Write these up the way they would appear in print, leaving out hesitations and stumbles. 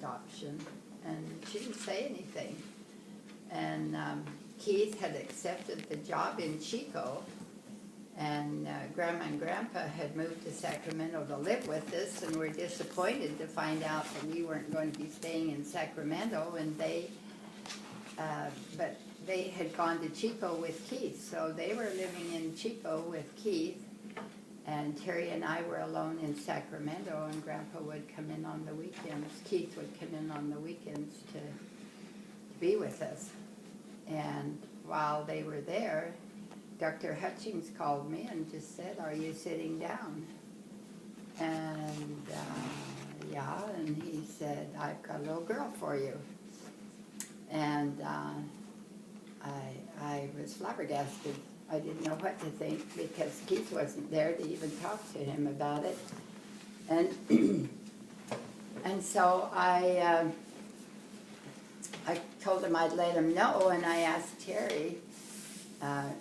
adoption, and she didn't say anything. And Keith had accepted the job in Chico, and Grandma and Grandpa had moved to Sacramento to live with us, and were disappointed to find out that we weren't going to be staying in Sacramento, and but they had gone to Chico with Keith, so they were living in Chico with Keith, and Teri and I were alone in Sacramento, and Grandpa would come in on the weekends. Keith would come in on the weekends to be with us. And while they were there, Dr. Hutchings called me and just said, "Are you sitting down?" And yeah, and he said, "I've got a little girl for you." And I was flabbergasted. I didn't know what to think because Keith wasn't there to even talk to him about it. And and so I told him I'd let him know, and I asked Teri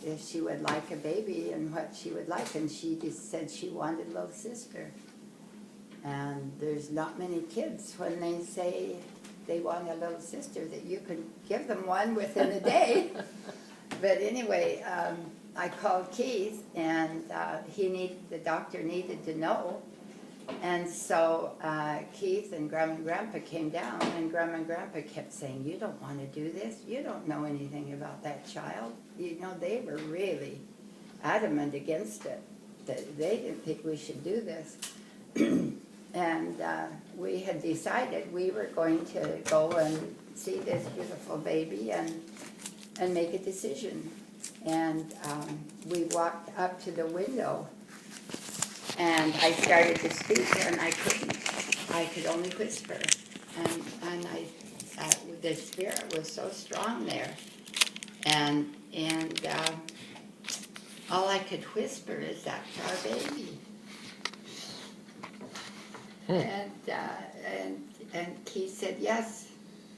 if she would like a baby and what she would like, and she just said she wanted a little sister. And there's not many kids when they say they want a little sister that you can give them one within a day. But anyway, I called Keith, and the doctor needed to know. And so Keith and Grandma and Grandpa came down, and Grandma and Grandpa kept saying, "You don't want to do this. You don't know anything about that child." You know, they were really adamant against it. They didn't think we should do this. And we had decided we were going to go and see this beautiful baby and make a decision. And we walked up to the window, and I started to speak, and I couldn't. I could only whisper. And the spirit was so strong there. And all I could whisper is, "That's our baby." And Keith said yes,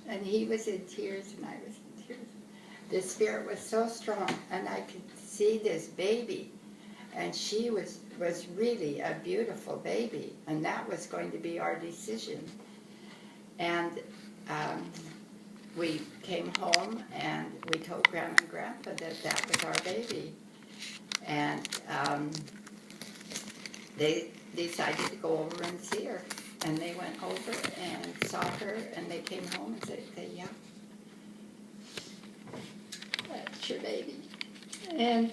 and he was in tears, and I was in tears. The spirit was so strong, and I could see this baby, and she was really a beautiful baby, and that was going to be our decision. And we came home, and we told Grandma and Grandpa that was our baby, and they decided to go over and see her. And they went over and saw her, and they came home and said, "Yeah, that's your baby." And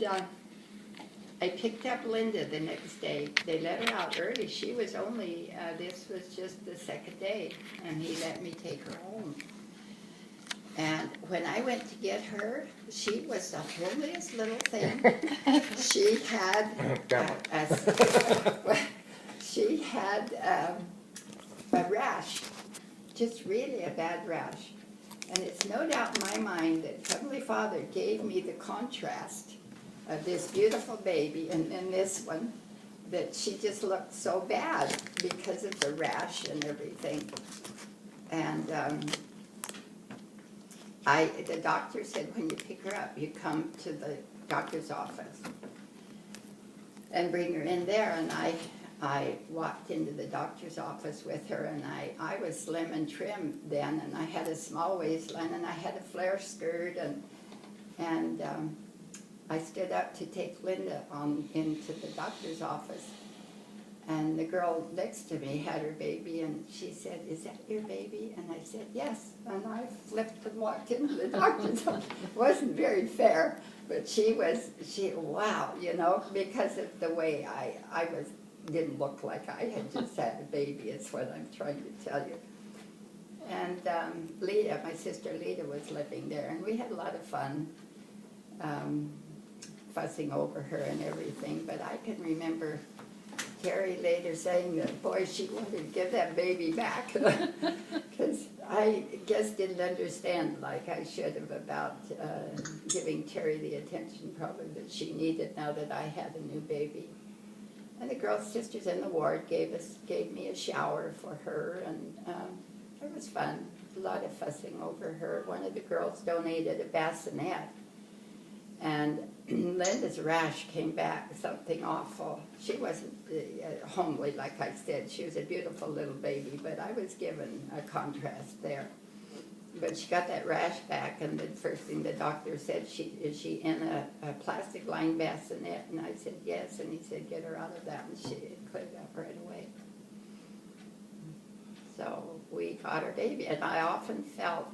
I picked up Linda the next day. They let her out early. She was only, this was just the second day, and he let me take her home. And when I went to get her, she was the homeliest little thing. She had a rash, just really a bad rash. And it's no doubt in my mind that Heavenly Father gave me the contrast of this beautiful baby and then this one, that she just looked so bad because of the rash and everything. And the doctor said, when you pick her up, you come to the doctor's office and bring her in there. And I walked into the doctor's office with her, and I was slim and trim then, and I had a small waistline, and I had a flare skirt, and I stood up to take Linda into the doctor's office, and the girl next to me had her baby, and she said, "Is that your baby?" And I said, "Yes," and I flipped and walked into the doctor's office. It wasn't very fair, but wow, you know, because of the way I didn't look like I had just had a baby, is what I'm trying to tell you. And Lita, my sister Lita, was living there, and we had a lot of fun fussing over her and everything. But I can remember Teri later saying that, boy, she wanted to give that baby back, because I just didn't understand like I should have about giving Teri the attention probably that she needed now that I had a new baby. And the girls' sisters in the ward gave me a shower for her, and it was fun. A lot of fussing over her. One of the girls donated a bassinet, And Linda's rash came back, something awful. She wasn't homely, like I said. She was a beautiful little baby, but I was given a contrast there. But she got that rash back, and the first thing the doctor said, is she in a plastic lined bassinet? And I said, yes, and he said, get her out of that, and she cleared up right away. So we got her baby, and I often felt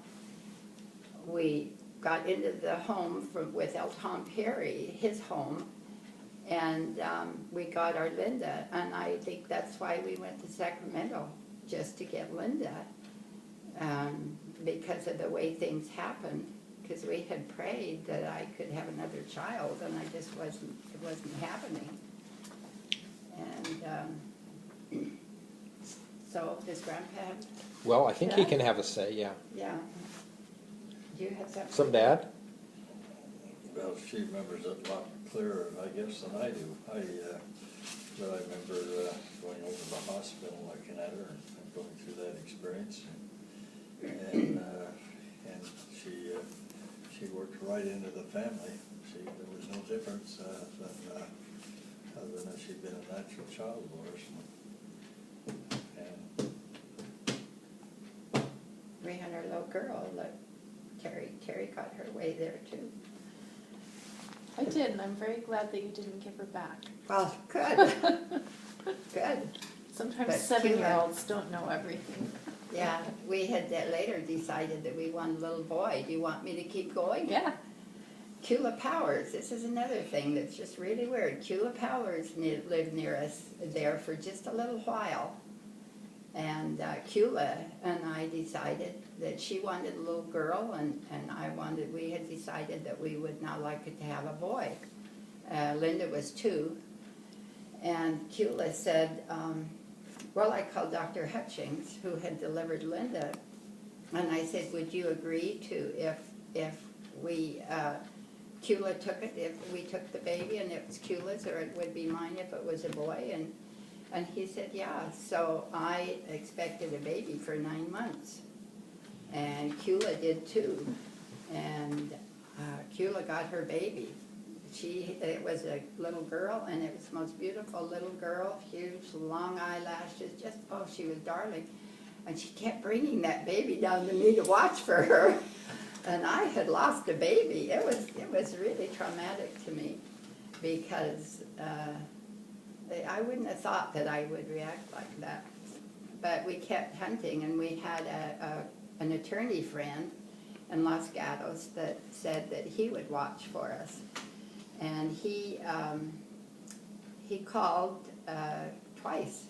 we got into the home with Humpherys, his home, and we got our Linda, and I think that's why we went to Sacramento, just to get Linda. Because of the way things happened, because we had prayed that I could have another child, and I just it wasn't happening. And so does Grandpa have? Well, I think he can have a say, yeah. Yeah. Do you have something? Some dad? Well, she remembers it a lot clearer, I guess, than I do. But I remember going over to the hospital, looking at her, and going through that experience. And she worked right into the family. There was no difference than other than if she'd been a natural child of ours. And We had our little girl, Teri got her way there too. I did, and I'm very glad that you didn't give her back. Well, good. Good. Sometimes But 7-year-olds don't know everything. Yeah, we had later decided that we wanted a little boy. Do you want me to keep going? Yeah. Cula Powers, this is another thing that's just really weird. Cula Powers lived near us there for just a little while. And Cula and I decided that she wanted a little girl, and we had decided that we would now like it to have a boy. Linda was 2. And Cula said, well, I called Dr. Hutchings, who had delivered Linda, and I said, would you agree to if we, Cula took it, if we took the baby and it was Cula's, or it would be mine if it was a boy? And he said, yeah. So I expected a baby for 9 months, and Cula did too. And Cula got her baby. It was a little girl, and it was the most beautiful little girl, huge, long eyelashes, she was darling. And she kept bringing that baby down to me to watch for her. And I had lost a baby. It was really traumatic to me, because I wouldn't have thought that I would react like that. But we kept hunting, and we had an attorney friend in Los Gatos that said that he would watch for us. And he called twice,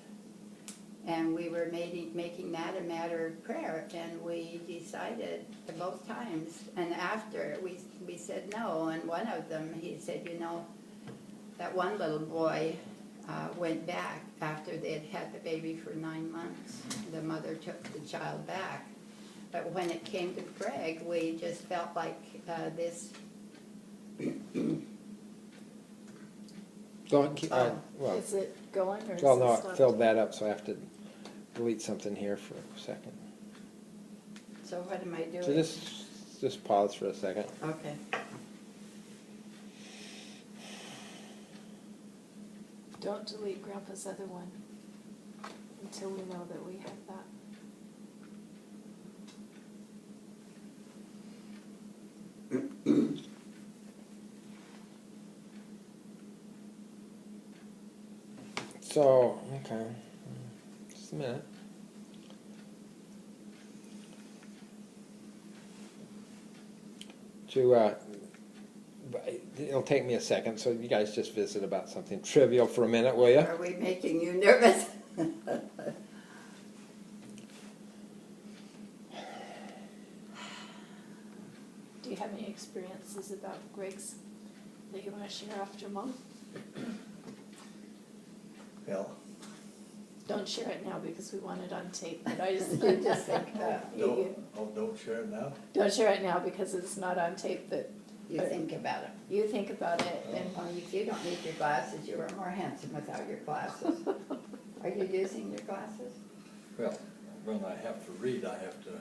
and we were making that a matter of prayer, and we decided both times. And after we said no, and one of them, he said, you know, that one little boy went back after they had had the baby for 9 months. The mother took the child back. But when it came to Greg, we just felt like this. Go on, keep on. Well, Is it going, or is well, it no, stopped? it filled that up, so I have to delete something here for a second. So what am I doing? So just pause for a second. Okay. Don't delete Grandpa's other one until we know that we have that. So, okay, just a minute. It'll take me a second, so you guys just visit about something trivial for a minute, will you? Are we making you nervous? Do you have any experiences about Greg's that you want to share after Mom? well, Don't share it now because we want it on tape, but I just, You just think that. don't share it now. don't share it now because it's not on tape, that You think about it. you think about it, and Well, if you don't need your glasses, you are more handsome without your glasses. Are you using your glasses? Well, when I have to read, I have to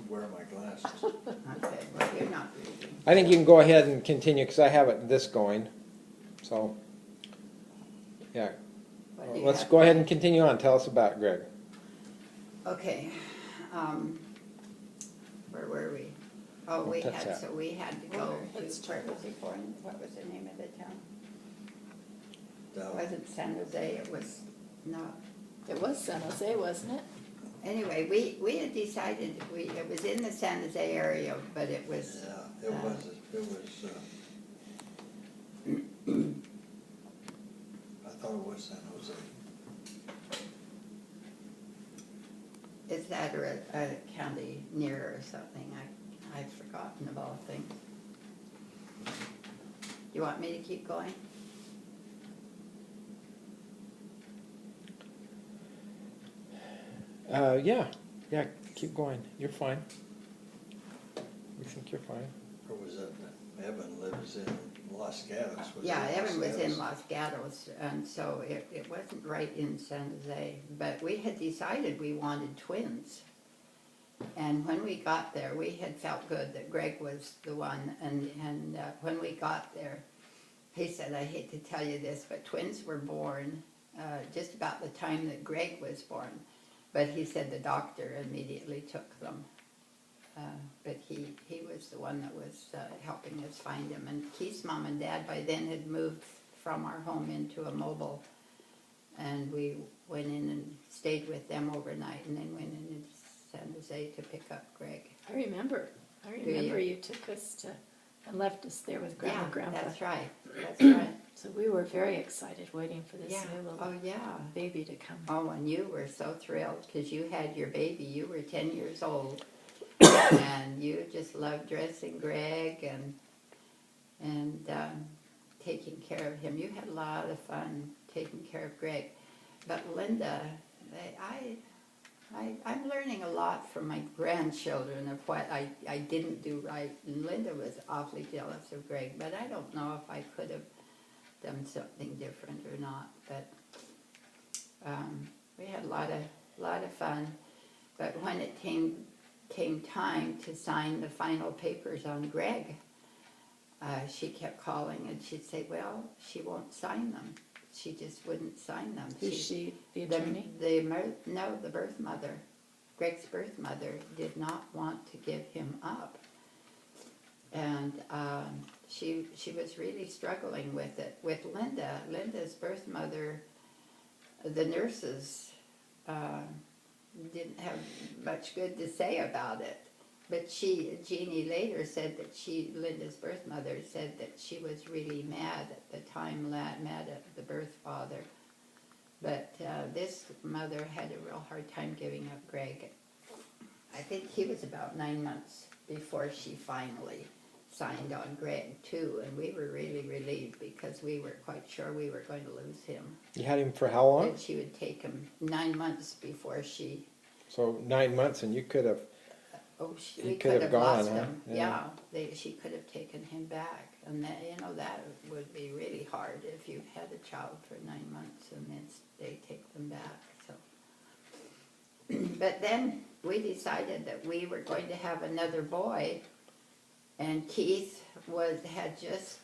wear my glasses. Okay, well, you're not reading. I think you can go ahead and continue, because I have this going, so, yeah. What do you Let's have? go ahead and continue on, tell us about Greg. Okay, where were we? Oh, we That's had, that. so we had to go Where to, it's where was he born? What was the name of the town? It Down. wasn't San Jose, it was not. It was San Jose, wasn't it? Anyway, we had decided, it was in the San Jose area, but it was, Yeah, it was, I thought it was San Jose. is that or a county near or something? I've forgotten of all things. You want me to keep going? Yeah, keep going, you're fine. We think you're fine. Or was that, Evan lives in Los Gatos? Was Yeah, it Evan was in Gatos? Los Gatos, and so it wasn't right in San Jose. But we had decided we wanted twins. And when we got there, we had felt good that Greg was the one. And when we got there, he said, I hate to tell you this, but twins were born just about the time that Greg was born. But he said the doctor immediately took them. But he was the one that was helping us find him. And Keith's mom and dad by then had moved from our home into a mobile. And we went in and stayed with them overnight and then went into San Jose to pick up Greg. I remember you took us to, and left us there with Grandma and Grandpa. That's right, that's right. So we were very excited waiting for this Yeah, new little oh yeah. baby to come. Oh, and you were so thrilled because you had your baby, you were 10 years old. And you just loved dressing Greg and taking care of him. You had a lot of fun taking care of Greg. But Linda, I'm learning a lot from my grandchildren of what I didn't do right. And Linda was awfully jealous of Greg, but I don't know if I could have done something different or not. But we had a lot of fun. But when it came time to sign the final papers on Greg, she kept calling and she'd say, well, she won't sign them. She just wouldn't sign them. Who's she, the attorney? The birth mother. Greg's birth mother did not want to give him up. And she was really struggling with it. With Linda's birth mother, the nurses didn't have much good to say about it. But Jeannie later said that Linda's birth mother said that she was really mad at the time, mad at the birth father. But this mother had a real hard time giving up Greg. I think he was about 9 months before she finally signed on Greg too, and we were really relieved because we were quite sure we were going to lose him. You had him for how long? And she would take him 9 months before she. So 9 months, and you could have. We could have gone, lost huh? him. Yeah. She could have taken him back, and that would be really hard if you had a child for 9 months and then they take them back. So, but then we decided that we were going to have another boy, and Keith had just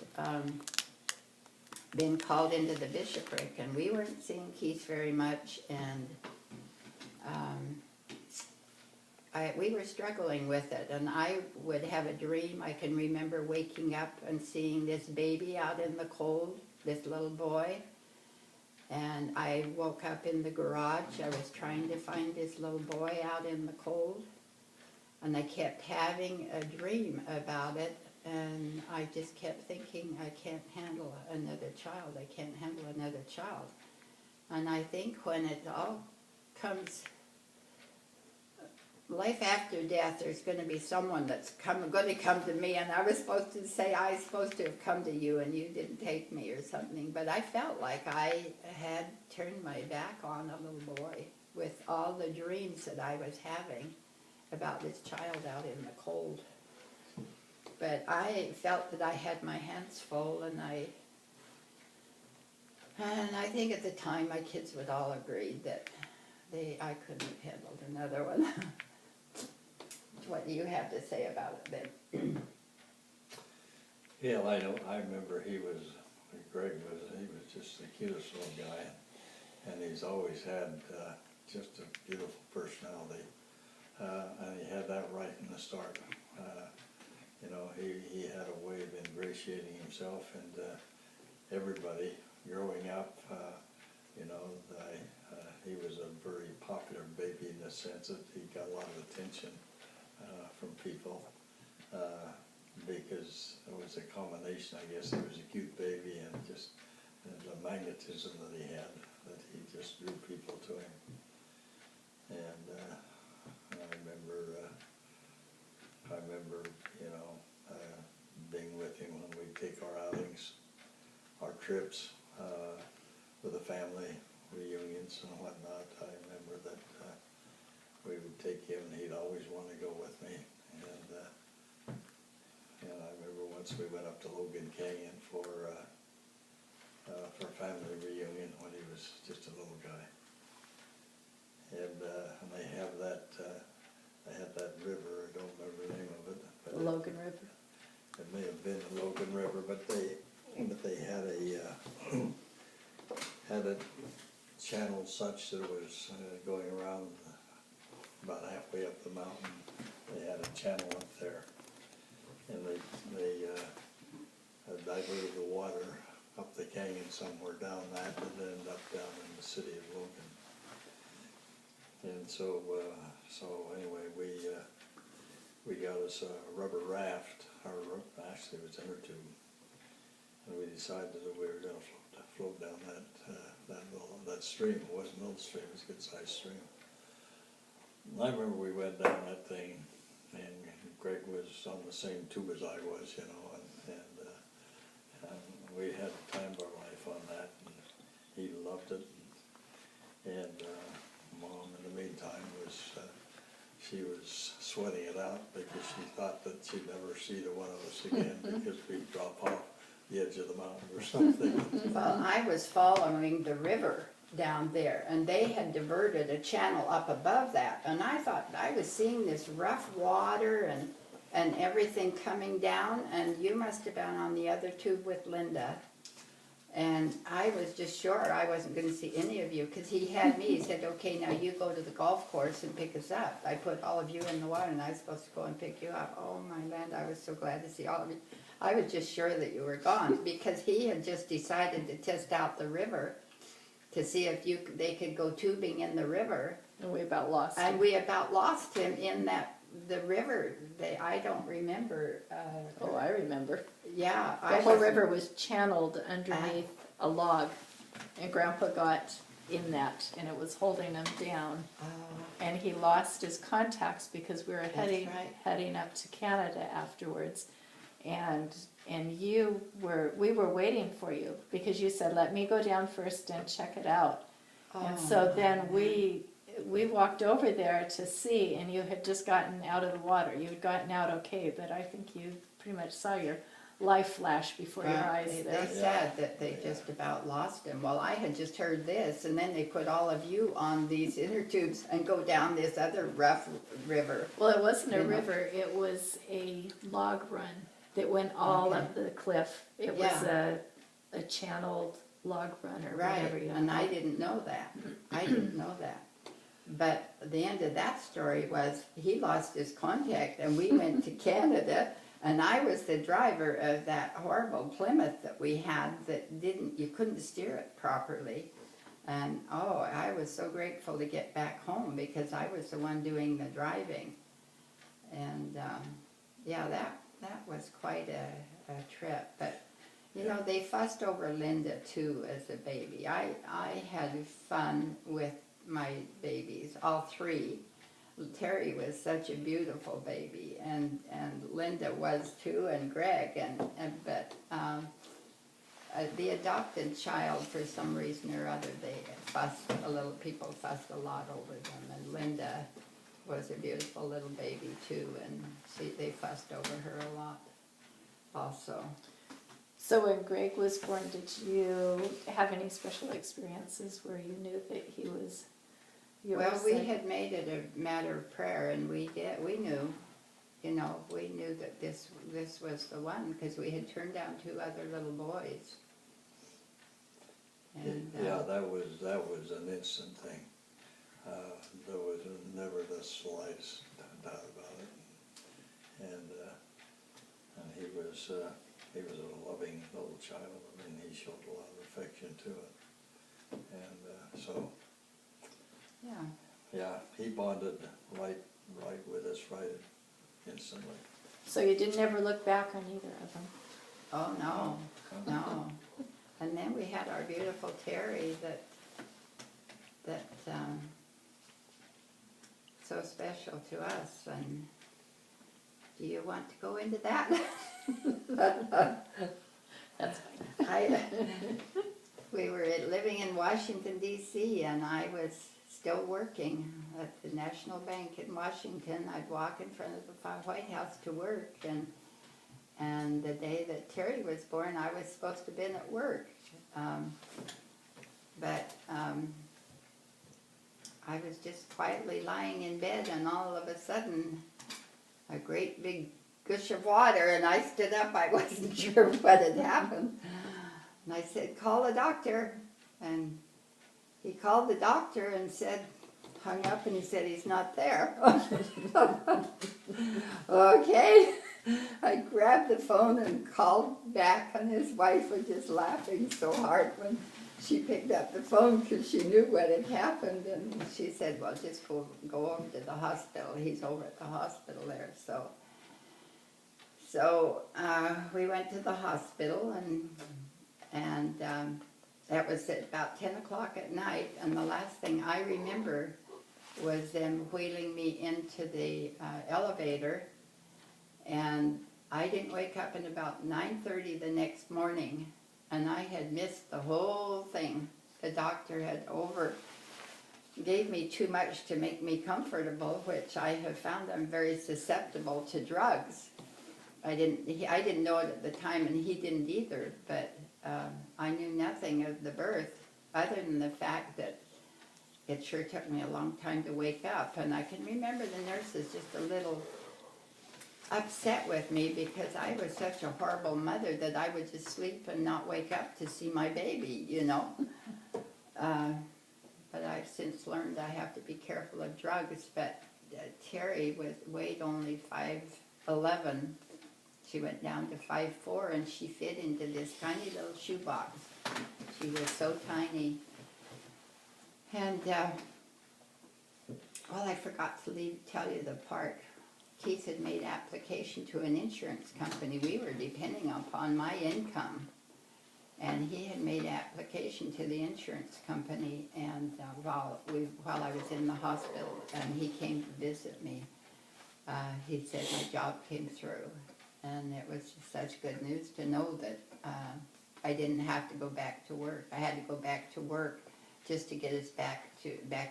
been called into the bishopric, and we weren't seeing Keith very much, and we were struggling with it, and I would have a dream. I can remember waking up and seeing this baby out in the cold, this little boy, and I woke up in the garage. I was trying to find this little boy out in the cold, and I kept having a dream about it, and I just kept thinking, I can't handle another child. I can't handle another child. And I think when it all comes, life after death, there's going to be someone that's going to come to me, and I was supposed to say I was supposed to have come to you and you didn't take me or something, but I felt like I had turned my back on a little boy with all the dreams that I was having about this child out in the cold. But I felt that I had my hands full, and I think at the time my kids would all agree that I couldn't have handled another one. What do you have to say about it, Ben? Yeah, I remember Greg was just the cutest little guy, and he's always had, just a beautiful personality. And he had that right from the start. You know, he had a way of ingratiating himself and, everybody growing up, you know, he was a very popular baby in the sense that he got a lot of attention, from people. Because it was a combination, I guess. He was a cute baby and just the magnetism that he had, that he just drew people to him. And I remember, you know, being with him when we take our outings, our trips, with the family reunions and whatnot. I remember that we would take him and he'd always want to go with me. And I remember once we went up to Logan Canyon for family reunion when he was just a little guy. And they have that river, I don't remember the name of it. But The Logan River. it may have been the Logan River, but they had a channel such that it was going around about halfway up the mountain. They had a channel up there, and they diverted the water up the canyon somewhere down that, and then up down in the city of Logan. And so anyway, we got us a rubber raft, or actually it was inner tube, and we decided that we were going to float down that stream. It wasn't a little stream; it was a good-sized stream. I remember we went down that thing, and Greg was on the same tube as I was, you know, and we had the time of our life on that, and he loved it. And Mom, in the meantime, she was sweating it out because she thought that she'd never see the one of us again because we'd drop off the edge of the mountain or something. Well, I was following the river down there, and they had diverted a channel up above that, and I thought I was seeing this rough water and everything coming down, and you must have been on the other tube with Linda. And I was just sure I wasn't going to see any of you, because he had me. He said, okay, now you go to the golf course and pick us up. I put all of you in the water, and I was supposed to go and pick you up. Oh, my land, I was so glad to see all of you. I was just sure that you were gone, because he had just decided to test out the river to see if they could go tubing in the river. And we about lost And him. we about lost him in the river. I don't remember. Oh, I remember. Yeah. The whole river was channeled underneath a log, and Grandpa got in that, and it was holding him down. And he lost his contacts because we were right. heading up to Canada afterwards. And we were waiting for you because you said, let me go down first and check it out. And so then we walked over there to see, and you had just gotten out of the water. You had gotten out okay, but I think you pretty much saw your life flash before your eyes They there. said that they just about lost him. Well, I had just heard this, and then they put all of you on these inner tubes and go down this other rough river. Well, it wasn't a You know. river, it was a log run that went all up the cliff. It was a channeled log run or whatever Right, you and call I it. didn't know that. I didn't know that. But the end of that story was he lost his contact, and we went to Canada, and I was the driver of that horrible Plymouth that we had that you couldn't steer it properly. And I was so grateful to get back home because I was the one doing the driving. And that was quite a trip. But you know, they fussed over Linda too as a baby. I had fun with my babies, all three. Teri was such a beautiful baby, and Linda was too, and Greg, but the adopted child, for some reason or other, people fussed a lot over them, and Linda was a beautiful little baby too, and they fussed over her a lot also. So when Greg was born, did you have any special experiences where you knew that he was yours? Well, we had made it a matter of prayer, and we knew. you know, we knew that this was the one, because we had turned down 2 other little boys. And, Yeah, that was an instant thing. There was never the slightest doubt about it. And he was a loving little child. I mean, he showed a lot of affection to it. And so, yeah, yeah, he bonded right with us right instantly. So you didn't ever look back on either of them? oh, no. And then we had our beautiful Teri that so special to us. And do you want to go into that? That's fine. We were living in Washington D.C. and I was still working at the National Bank in Washington. I'd walk in front of the White House to work, and the day that Teri was born, I was supposed to have been at work. But I was just quietly lying in bed, and all of a sudden, a great big gush of water, and I stood up. I wasn't sure what had happened. And I said, call the doctor. And he called the doctor and hung up, and he said, he's not there. Okay. I grabbed the phone and called back, and his wife was just laughing so hard when she picked up the phone because she knew what had happened. And she said, well, just go over to the hospital. He's over at the hospital there. So we went to the hospital, and that was at about 10 o'clock at night. And the last thing I remember was them wheeling me into the elevator. And I didn't wake up until about 9:30 the next morning, and I had missed the whole thing. The doctor gave me too much to make me comfortable, which I have found I'm very susceptible to drugs. I didn't know it at the time, and he didn't either, but I knew nothing of the birth other than the fact that it sure took me a long time to wake up. And I can remember the nurses just a little upset with me because I was such a horrible mother that I would just sleep and not wake up to see my baby, you know. But I've since learned I have to be careful of drugs. But Teri weighed only 5'11". She went down to 5'4", and she fit into this tiny little shoebox. She was so tiny. And, well, I forgot to tell you the part. Keith had made application to an insurance company. We were depending upon my income. And he had made application to the insurance company, and while I was in the hospital and he came to visit me, he said my job came through. And it was such good news to know that I didn't have to go back to work. I had to go back to work just to get us back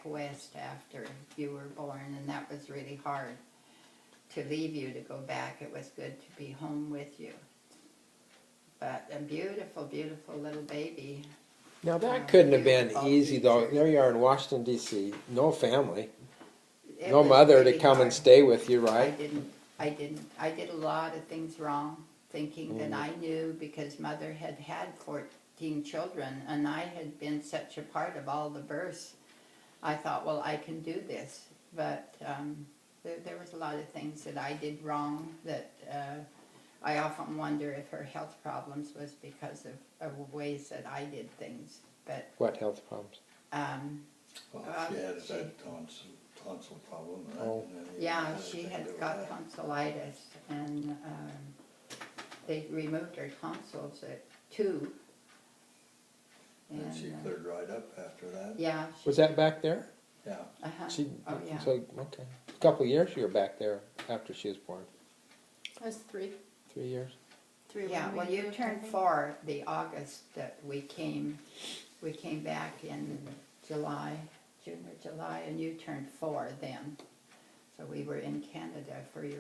west after you were born, and that was really hard to leave you to go back. It was good to be home with you. But a beautiful, beautiful little baby. Now that couldn't have been beautiful easy though. features. There you are in Washington D.C. No family, It no was mother really to come and hard. stay with you, right? I did a lot of things wrong, thinking that I knew because Mother had 14 children, and I had been such a part of all the births. I thought, well, I can do this. But there was a lot of things that I did wrong that I often wonder if her health problems was because of ways that I did things. But What health problems? Well, she had that tonsil problem. And Oh. yeah, she had got tonsillitis, and they removed her tonsils at 2. And she cleared right up after that. Yeah. Was that back there? Yeah. Uh-huh. Oh yeah. So okay, a couple of years you were back there after she was born. That's 3 3 years. Yeah, when well, we you moved, I turned think. 4 the August that we came back in June or July, and you turned 4 then. So we were in Canada for your